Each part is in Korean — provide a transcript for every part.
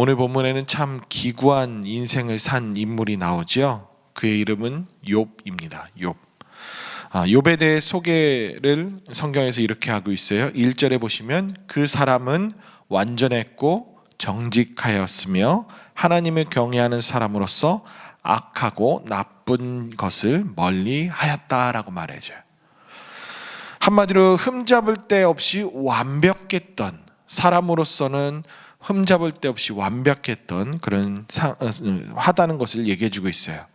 오늘 본문에는 참 기구한 인생을 산 인물이 나오죠. 그의 이름은 욥입니다. 욥. 욥에 대해 소개를 성경에서 이렇게 하고 있어요. 1절에 보시면 그 사람은 완전했고 정직하였으며 하나님을 경외하는 사람으로서 악하고 나쁜 것을 멀리 하였다라고 말해줘요. 한마디로 흠잡을 데 없이 완벽했던, 사람으로서는 흠잡을 데 없이 완벽했던 그런 하다는 것을 얘기해 주고 있어요.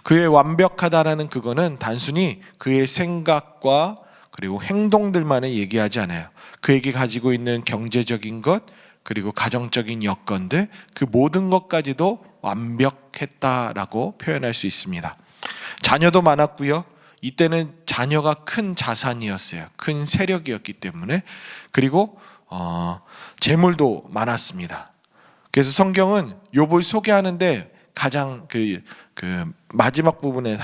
그의 완벽하다라는 그거는 단순히 그의 생각과 그리고 행동들만을 얘기하지 않아요. 그에게 가지고 있는 경제적인 것, 그리고 가정적인 여건들, 그 모든 것까지도 완벽했다라고 표현할 수 있습니다. 자녀도 많았고요. 이때는 자녀가 큰 자산이었어요. 큰 세력이었기 때문에. 그리고 재물도 많았습니다. 그래서 성경은 욥을 소개하는데 가장 그 마지막 부분에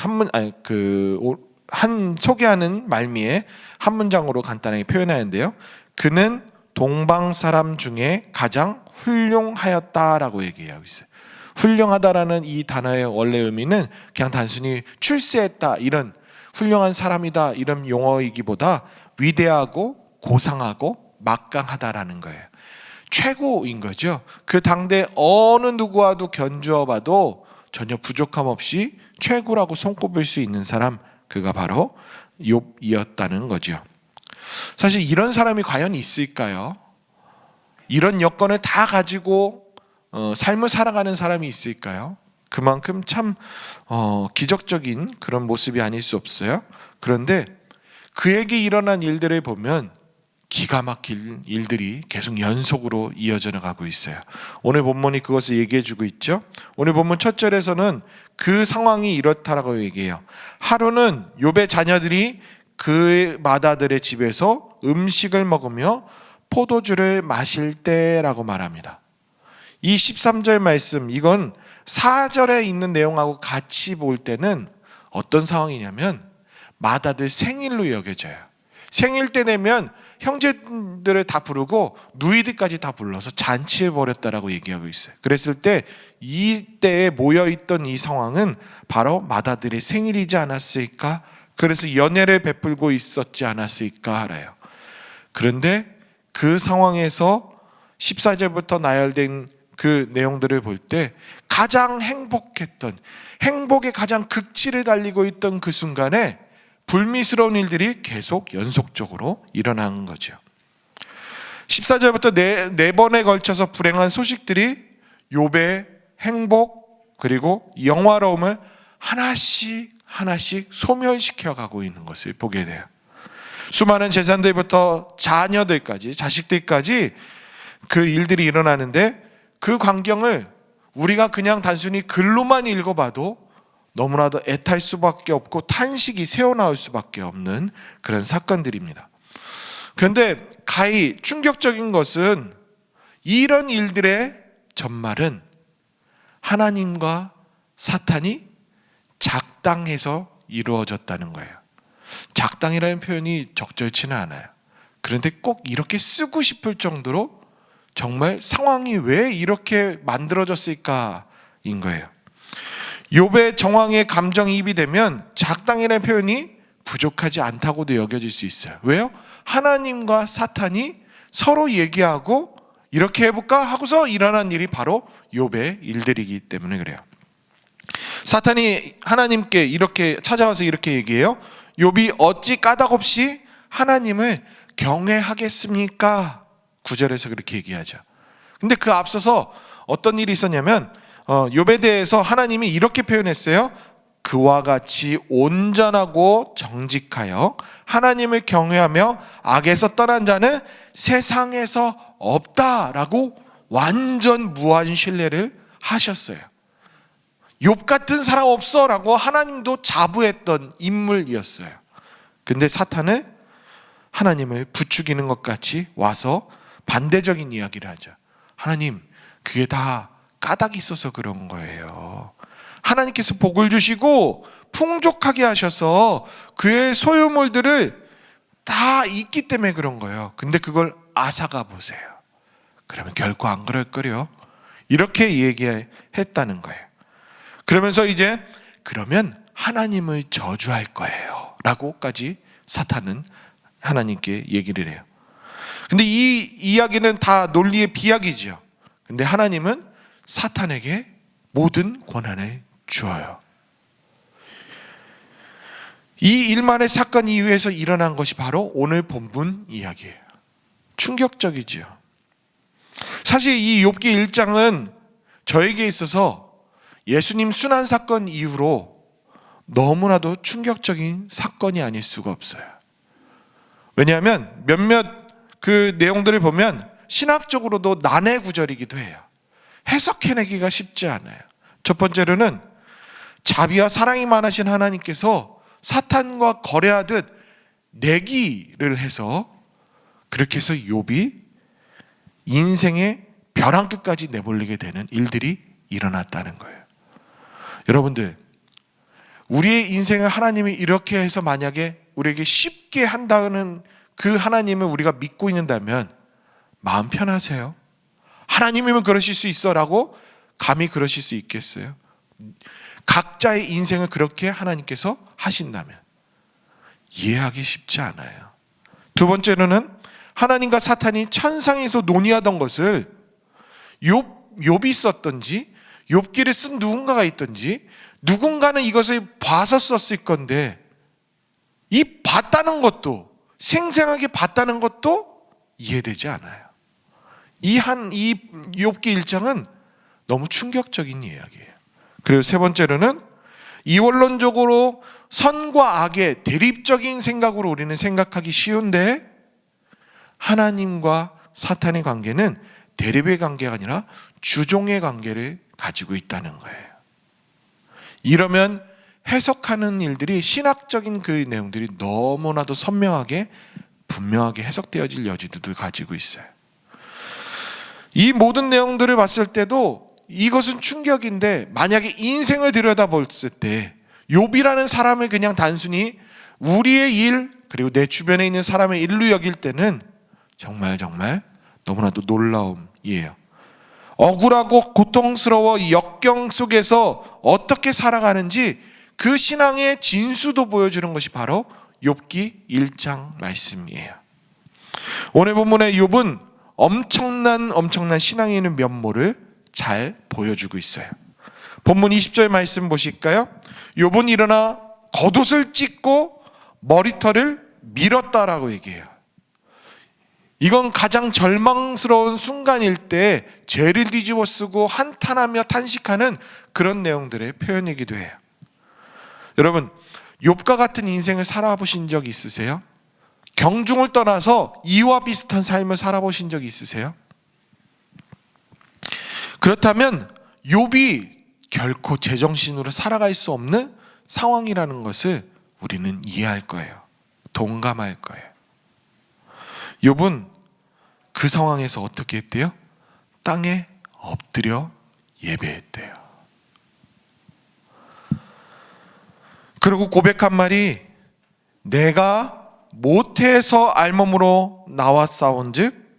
한 소개하는 말미에 한 문장으로 간단하게 표현하는데요. 그는 동방 사람 중에 가장 훌륭하였다라고 얘기하고 있어요. 훌륭하다라는 이 단어의 원래 의미는 그냥 단순히 출세했다, 이런 훌륭한 사람이다, 이런 용어이기보다 위대하고 고상하고 막강하다라는 거예요. 최고인 거죠. 그 당대 어느 누구와도 견주어 봐도 전혀 부족함 없이 최고라고 손꼽을 수 있는 사람, 그가 바로 욥이었다는 거죠. 사실 이런 사람이 과연 있을까요? 이런 여건을 다 가지고 삶을 살아가는 사람이 있을까요? 그만큼 참 기적적인 그런 모습이 아닐 수 없어요. 그런데 그에게 일어난 일들을 보면 기가 막힐 일들이 계속 연속으로 이어져 나가고 있어요. 오늘 본문이 그것을 얘기해 주고 있죠. 오늘 본문 첫 절에서는 그 상황이 이렇다라고 얘기해요. 하루는 욥의 자녀들이 그 마다들의 집에서 음식을 먹으며 포도주를 마실 때라고 말합니다. 이 13절 말씀, 이건 4절에 있는 내용하고 같이 볼 때는 어떤 상황이냐면 마다들 생일로 여겨져요. 생일 때 되면 형제들을 다 부르고 누이들까지 다 불러서 잔치를 벌였다라고 얘기하고 있어요. 그랬을 때 이때에 모여있던 이 상황은 바로 마다들의 생일이지 않았을까? 그래서 연회를 베풀고 있었지 않았을까 알아요. 그런데 그 상황에서 14절부터 나열된 그 내용들을 볼 때 가장 행복했던, 행복의 가장 극치를 달리고 있던 그 순간에 불미스러운 일들이 계속 연속적으로 일어나는 거죠. 14절부터 네 번에 걸쳐서 불행한 소식들이 욥의 행복 그리고 영화로움을 하나씩 소멸시켜 가고 있는 것을 보게 돼요. 수많은 재산들부터 자녀들까지, 자식들까지 그 일들이 일어나는데 그 광경을 우리가 그냥 단순히 글로만 읽어봐도 너무나도 애탈 수밖에 없고 탄식이 새어나올 수밖에 없는 그런 사건들입니다. 그런데 가히 충격적인 것은 이런 일들의 전말은 하나님과 사탄이 작당해서 이루어졌다는 거예요. 작당이라는 표현이 적절치는 않아요. 그런데 꼭 이렇게 쓰고 싶을 정도로 정말 상황이 왜 이렇게 만들어졌을까인 거예요. 욥의 정황에 감정이입이 되면 작당이라는 표현이 부족하지 않다고도 여겨질 수 있어요. 왜요? 하나님과 사탄이 서로 얘기하고 이렇게 해볼까 하고서 일어난 일이 바로 욥의 일들이기 때문에 그래요. 사탄이 하나님께 이렇게 찾아와서 이렇게 얘기해요. 욥이 어찌 까닭없이 하나님을 경외하겠습니까? 9절에서 그렇게 얘기하죠. 근데 그 앞서서 어떤 일이 있었냐면 욥에 대해서 하나님이 이렇게 표현했어요. 그와 같이 온전하고 정직하여 하나님을 경외하며 악에서 떠난 자는 세상에서 없다라고 완전 무한 신뢰를 하셨어요. 욥 같은 사람 없어라고 하나님도 자부했던 인물이었어요. 근데 사탄은 하나님을 부추기는 것 같이 와서 반대적인 이야기를 하죠. 하나님, 그게 다 까닭이 있어서 그런 거예요. 하나님께서 복을 주시고 풍족하게 하셔서 그의 소유물들을 다 있기 때문에 그런 거예요. 근데 그걸 앗아가 보세요. 그러면 결코 안 그럴 거요. 이렇게 얘기했다는 거예요. 그러면서 이제 그러면 하나님을 저주할 거예요 라고까지 사탄은 하나님께 얘기를 해요. 근데 이 이야기는 다 논리의 비약이죠. 근데 하나님은 사탄에게 모든 권한을 주어요. 이 일만의 사건 이후에서 일어난 것이 바로 오늘 본문 이야기예요. 충격적이지요. 사실 이 욥기 1장은 저에게 있어서 예수님 순환 사건 이후로 너무나도 충격적인 사건이 아닐 수가 없어요. 왜냐하면 몇몇 그 내용들을 보면 신학적으로도 난해 구절이기도 해요. 해석해내기가 쉽지 않아요. 첫 번째로는 자비와 사랑이 많으신 하나님께서 사탄과 거래하듯 내기를 해서 그렇게 해서 욥이 인생의 벼랑 끝까지 내몰리게 되는 일들이 일어났다는 거예요. 여러분들, 우리의 인생을 하나님이 이렇게 해서 만약에 우리에게 쉽게 한다는 그 하나님을 우리가 믿고 있는다면 마음 편하세요? 하나님이면 그러실 수 있어 라고 감히 그러실 수 있겠어요? 각자의 인생을 그렇게 하나님께서 하신다면 이해하기 쉽지 않아요. 두 번째로는 하나님과 사탄이 천상에서 논의하던 것을 욥이 썼던지 욥기를 쓴 누군가가 있던지 누군가는 이것을 봐서 썼을 건데 이 봤다는 것도 생생하게 봤다는 것도 이해되지 않아요. 이 욥기 1장은 너무 충격적인 이야기예요. 그리고 세 번째로는 이원론적으로 선과 악의 대립적인 생각으로 우리는 생각하기 쉬운데 하나님과 사탄의 관계는 대립의 관계가 아니라 주종의 관계를 가지고 있다는 거예요. 이러면 해석하는 일들이 신학적인 그 내용들이 너무나도 선명하게 분명하게 해석되어질 여지도 가지고 있어요. 이 모든 내용들을 봤을 때도 이것은 충격인데 만약에 인생을 들여다봤을 때 욥이라는 사람을 그냥 단순히 우리의 일 그리고 내 주변에 있는 사람의 일로 여길 때는 정말 너무나도 놀라움이에요. 억울하고 고통스러워 역경 속에서 어떻게 살아가는지 그 신앙의 진수도 보여주는 것이 바로 욥기 1장 말씀이에요. 오늘 본문의 욥은 엄청난 신앙의 면모를 잘 보여주고 있어요. 본문 20절 말씀 보실까요? 욥은 일어나 겉옷을 찢고 머리털을 밀었다라고 얘기해요. 이건 가장 절망스러운 순간일 때 죄를 뒤집어 쓰고 한탄하며 탄식하는 그런 내용들의 표현이기도 해요. 여러분, 욥과 같은 인생을 살아보신 적 있으세요? 경중을 떠나서 이와 비슷한 삶을 살아보신 적 있으세요? 그렇다면 욥이 결코 제정신으로 살아갈 수 없는 상황이라는 것을 우리는 이해할 거예요. 동감할 거예요. 욥은 그 상황에서 어떻게 했대요? 땅에 엎드려 예배했대요. 그리고 고백한 말이 내가 모태에서 알몸으로 나왔사온즉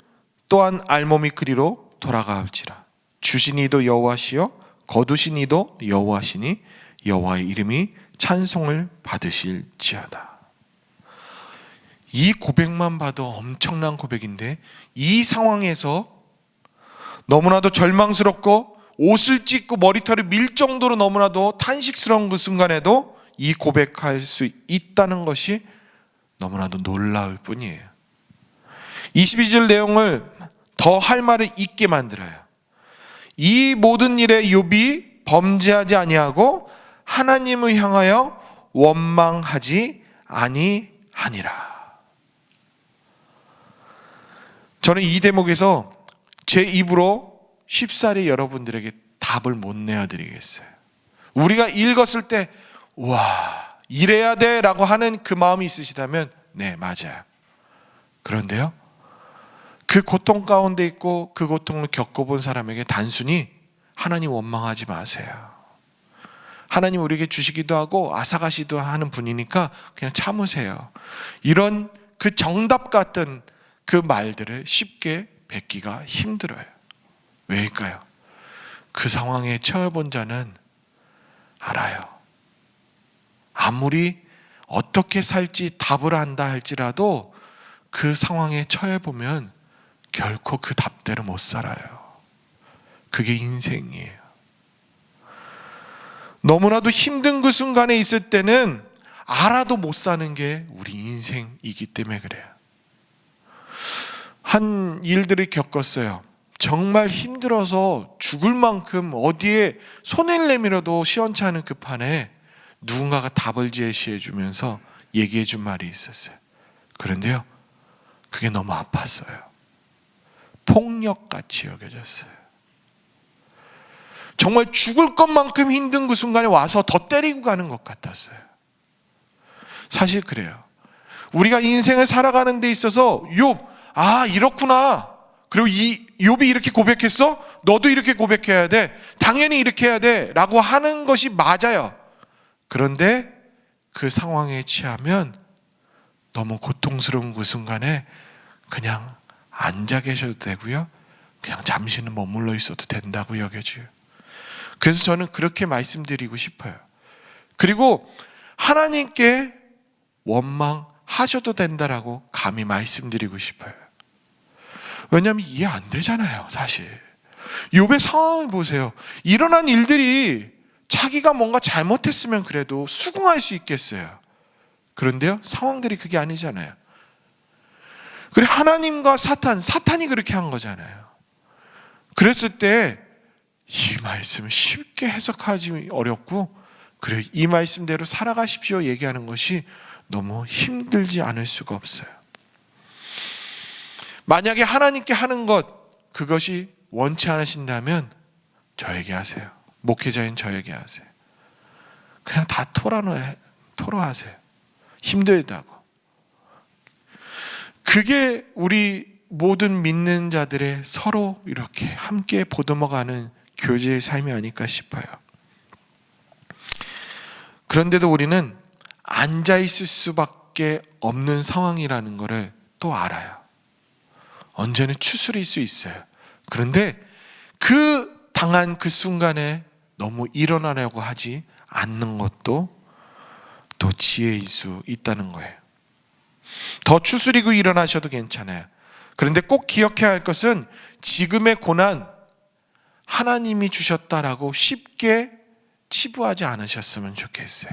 또한 알몸이 그리로 돌아가올지라. 주신 이도 여호와시요 거두신 이도 여호와시니 여호와의 이름이 찬송을 받으실지어다. 이 고백만 봐도 엄청난 고백인데 이 상황에서 너무나도 절망스럽고 옷을 찢고 머리털을 밀 정도로 너무나도 탄식스러운 그 순간에도 이 고백할 수 있다는 것이 너무나도 놀라울 뿐이에요. 22절 내용을 더 할 말을 있게 만들어요. 이 모든 일에 욥이 범죄하지 아니하고 하나님을 향하여 원망하지 아니하니라. 저는 이 대목에서 제 입으로 쉽사리 여러분들에게 답을 못 내어드리겠어요. 우리가 읽었을 때 와, 이래야 돼 라고 하는 그 마음이 있으시다면 네, 맞아요. 그런데요, 그 고통 가운데 있고 그 고통을 겪어본 사람에게 단순히 하나님 원망하지 마세요. 하나님 우리에게 주시기도 하고 앗아가시기도 하는 분이니까 그냥 참으세요. 이런 그 정답 같은 그 말들을 쉽게 뱉기가 힘들어요. 왜일까요? 그 상황에 처해 본 자는 알아요. 아무리 어떻게 살지 답을 안다 할지라도 그 상황에 처해 보면 결코 그 답대로 못 살아요. 그게 인생이에요. 너무나도 힘든 그 순간에 있을 때는 알아도 못 사는 게 우리 인생이기 때문에 그래요. 한 일들을 겪었어요. 정말 힘들어서 죽을 만큼 어디에 손을 내밀어도 시원찮은 그 판에 누군가가 답을 제시해 주면서 얘기해 준 말이 있었어요. 그런데요, 그게 너무 아팠어요. 폭력같이 여겨졌어요. 정말 죽을 것만큼 힘든 그 순간에 와서 더 때리고 가는 것 같았어요. 사실 그래요. 우리가 인생을 살아가는 데 있어서 이렇구나. 그리고 욥이 이렇게 고백했어? 너도 이렇게 고백해야 돼. 당연히 이렇게 해야 돼. 라고 하는 것이 맞아요. 그런데 그 상황에 취하면 너무 고통스러운 그 순간에 그냥 앉아 계셔도 되고요. 그냥 잠시는 머물러 있어도 된다고 여겨져요. 그래서 저는 그렇게 말씀드리고 싶어요. 그리고 하나님께 원망하셔도 된다라고 감히 말씀드리고 싶어요. 왜냐하면 이해 안 되잖아요, 사실. 욥의 상황을 보세요. 일어난 일들이 자기가 뭔가 잘못했으면 그래도 수긍할 수 있겠어요. 그런데요, 상황들이 그게 아니잖아요. 그리고 하나님과 사탄이 그렇게 한 거잖아요. 그랬을 때 이 말씀을 쉽게 해석하기 어렵고, 그래 이 말씀대로 살아가십시오 얘기하는 것이 너무 힘들지 않을 수가 없어요. 만약에 하나님께 하는 것 그것이 원치 않으신다면 저에게 하세요. 목회자인 저에게 하세요. 그냥 다 토로하세요. 힘들다고. 그게 우리 모든 믿는 자들의 서로 이렇게 함께 보듬어가는 교제의 삶이 아닐까 싶어요. 그런데도 우리는 앉아있을 수밖에 없는 상황이라는 것을 또 알아요. 언제는 추스릴 수 있어요. 그런데 그 당한 그 순간에 너무 일어나려고 하지 않는 것도 또 지혜일 수 있다는 거예요. 더 추스리고 일어나셔도 괜찮아요. 그런데 꼭 기억해야 할 것은 지금의 고난 하나님이 주셨다라고 쉽게 치부하지 않으셨으면 좋겠어요.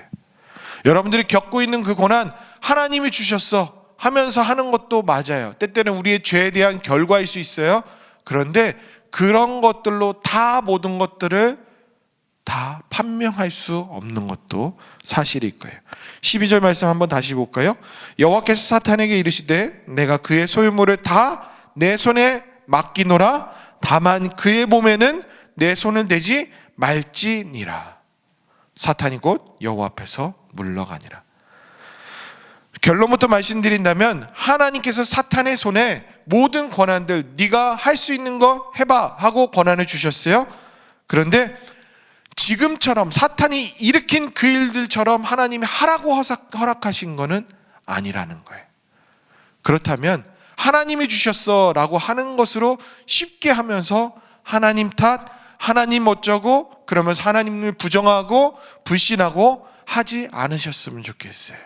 여러분들이 겪고 있는 그 고난 하나님이 주셨어 하면서 하는 것도 맞아요. 때때는 우리의 죄에 대한 결과일 수 있어요. 그런데 그런 것들로 다 모든 것들을 다 판명할 수 없는 것도 사실일 거예요. 12절 말씀 한번 다시 볼까요? 여호와께서 사탄에게 이르시되 내가 그의 소유물을 다 내 손에 맡기노라. 다만 그의 몸에는 내 손을 대지 말지니라. 사탄이 곧 여호와 앞에서 물러가니라. 결론부터 말씀드린다면 하나님께서 사탄의 손에 모든 권한들 네가 할 수 있는 거 해봐 하고 권한을 주셨어요. 그런데 지금처럼 사탄이 일으킨 그 일들처럼 하나님이 하라고 허락하신 거는 아니라는 거예요. 그렇다면 하나님이 주셨어 라고 하는 것으로 쉽게 하면서 하나님 탓, 하나님 어쩌고 그러면서 하나님을 부정하고 불신하고 하지 않으셨으면 좋겠어요.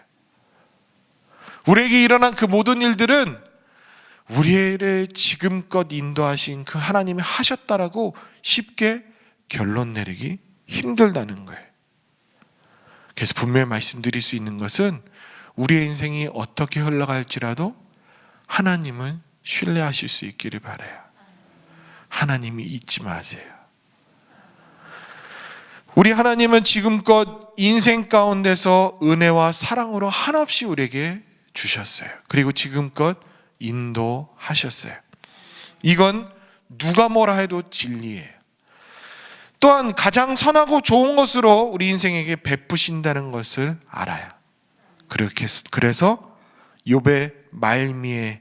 우리에게 일어난 그 모든 일들은 우리를 지금껏 인도하신 그 하나님이 하셨다라고 쉽게 결론 내리기 힘들다는 거예요. 그래서 분명히 말씀드릴 수 있는 것은 우리의 인생이 어떻게 흘러갈지라도 하나님은 신뢰하실 수 있기를 바라요. 하나님이 잊지 마세요. 우리 하나님은 지금껏 인생 가운데서 은혜와 사랑으로 한없이 우리에게 주셨어요. 그리고 지금껏 인도하셨어요. 이건 누가 뭐라 해도 진리예요. 또한 가장 선하고 좋은 것으로 우리 인생에게 베푸신다는 것을 알아요. 그래서 욥의 말미에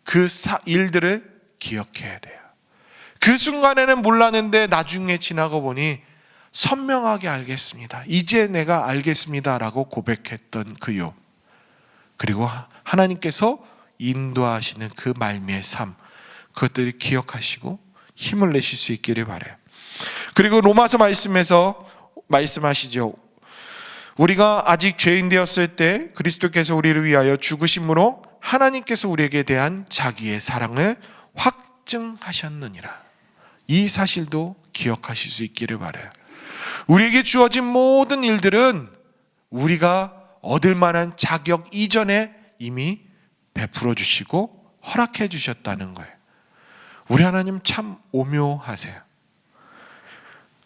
그 일들을 기억해야 돼요. 그 순간에는 몰랐는데 나중에 지나고 보니 선명하게 알겠습니다. 이제 내가 알겠습니다라고 고백했던 그 욥. 그리고 하나님께서 인도하시는 그 말미의 삶, 그것들을 기억하시고 힘을 내실 수 있기를 바라요. 그리고 로마서 말씀에서 말씀하시죠. 우리가 아직 죄인 되었을 때 그리스도께서 우리를 위하여 죽으심으로 하나님께서 우리에게 대한 자기의 사랑을 확증하셨느니라. 이 사실도 기억하실 수 있기를 바라요. 우리에게 주어진 모든 일들은 우리가 얻을 만한 자격 이전에 이미 베풀어 주시고 허락해 주셨다는 거예요. 우리 하나님 참 오묘하세요.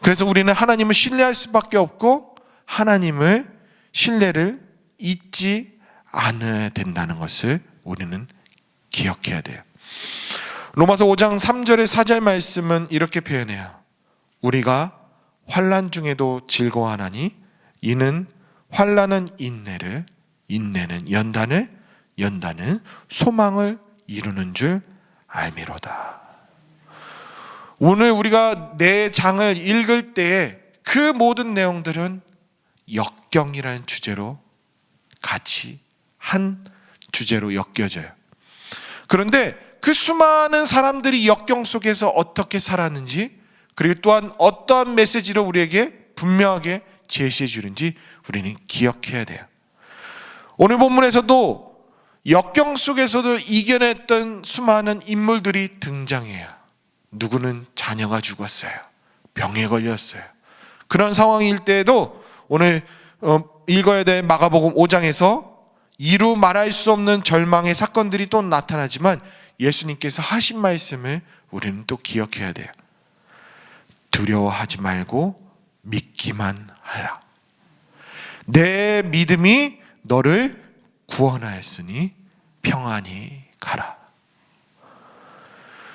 그래서 우리는 하나님을 신뢰할 수밖에 없고 하나님을 신뢰를 잊지 않아야 된다는 것을 우리는 기억해야 돼요. 로마서 5장 3절의 4절 말씀은 이렇게 표현해요. 우리가 환난 중에도 즐거워하나니 이는 환난은 인내를, 인내는 연단을, 연단은 소망을 이루는 줄 알미로다. 오늘 우리가 내 장을 읽을 때에 그 모든 내용들은 역경이라는 주제로 같이 한 주제로 엮여져요. 그런데 그 수많은 사람들이 역경 속에서 어떻게 살았는지, 그리고 또한 어떠한 메시지를 우리에게 분명하게 제시해 주는지 우리는 기억해야 돼요. 오늘 본문에서도 역경 속에서도 이겨냈던 수많은 인물들이 등장해요. 누구는 자녀가 죽었어요. 병에 걸렸어요. 그런 상황일 때에도 오늘 읽어야 될 마가복음 5장에서 이루 말할 수 없는 절망의 사건들이 또 나타나지만 예수님께서 하신 말씀을 우리는 또 기억해야 돼요. 두려워하지 말고 믿기만 하라. 내 믿음이 너를 구원하였으니 평안히 가라.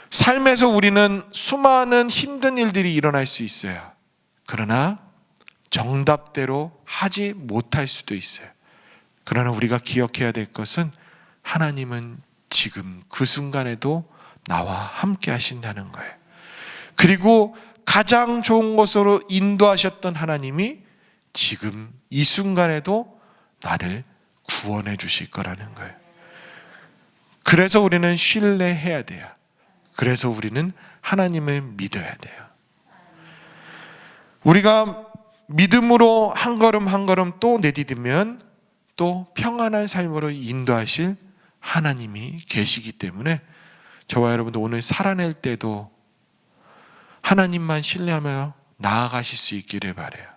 삶에서 우리는 수많은 힘든 일들이 일어날 수 있어요. 그러나 정답대로 하지 못할 수도 있어요. 그러나 우리가 기억해야 될 것은 하나님은 지금 그 순간에도 나와 함께 하신다는 거예요. 그리고 가장 좋은 것으로 인도하셨던 하나님이 지금 이 순간에도 나를 구원해 주실 거라는 거예요. 그래서 우리는 신뢰해야 돼요. 그래서 우리는 하나님을 믿어야 돼요. 우리가 믿음으로 한 걸음 한 걸음 또 내디디면 또 평안한 삶으로 인도하실 하나님이 계시기 때문에 저와 여러분도 오늘 살아낼 때도 하나님만 신뢰하며 나아가실 수 있기를 바라요.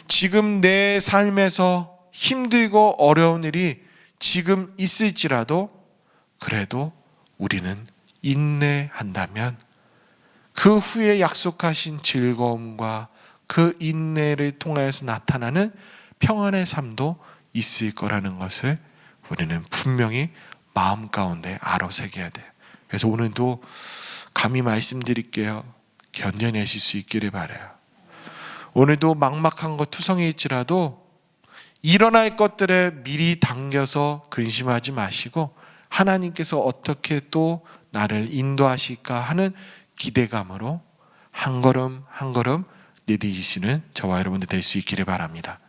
지금 내 삶에서 힘들고 어려운 일이 지금 있을지라도 그래도 우리는 인내한다면 그 후에 약속하신 즐거움과 그 인내를 통하여서 나타나는 평안의 삶도 있을 거라는 것을 우리는 분명히 마음 가운데 알아새겨야 돼요. 그래서 오늘도 감히 말씀드릴게요. 견뎌내실 수 있기를 바라요. 오늘도 막막한 것 투성일지라도 일어날 것들에 미리 당겨서 근심하지 마시고 하나님께서 어떻게 또 나를 인도하실까 하는 기대감으로 한 걸음 한 걸음 내디디시는 저와 여러분들 될 수 있기를 바랍니다.